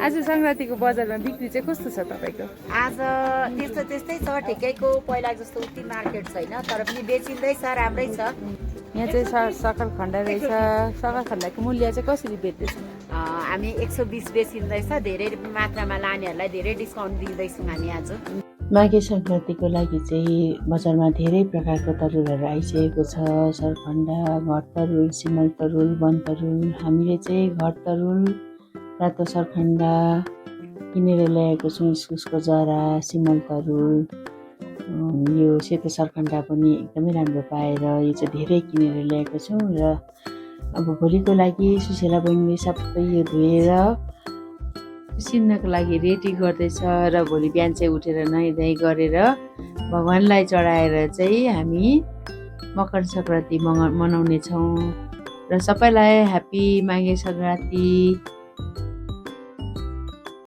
आज सङ्क्रान्तिको बजारमा बिक्री चाहिँ कस्तो छ तपाईँको? आज त्यस्तै छ, ठिकैको। पहिला जस्तो उति मार्केट छैन, तर पनि बेचिँदैछ, राम्रै छ। यहाँ चाहिँ सकरखण्ड रहेछ। सकरखण्डको मूल्य चाहिँ कसरी बेच्दैछ? हामी 120 बेचिँदैछ। धेरै मात्रामा लानेहरूलाई धेरै डिस्काउन्ट दिँदैछौँ हामी आज। माघे सङ्क्रान्तिको लागि चाहिँ बजारमा धेरै प्रकारको तरुलहरू आइसकेको छ। सरखण्डा, घर तरुल, सिमल तरुल, वन तरुल। हामीले चाहिँ घर तरुल, रातो सरखण्डा किनेर ल्याएको छौँ। इस्कुसको जरा, सिमल तरुल, यो सेतो सरखण्डा पनि एकदमै राम्रो पाएर यो चाहिँ धेरै किनेर ल्याएको छौँ। र अब भोलिको लागि सुशीला बहिनीले सबै यो धोएर सिन्नको लागि रेडी गर्दैछ र भोलि बिहान चाहिँ उठेर नुहाइधुवाइ गरेर भगवानलाई चढाएर चाहिँ हामी मकर सङ्क्रान्ति मनाउने छौँ। र सबैलाई ह्याप्पी माघे सङ्क्रान्ति।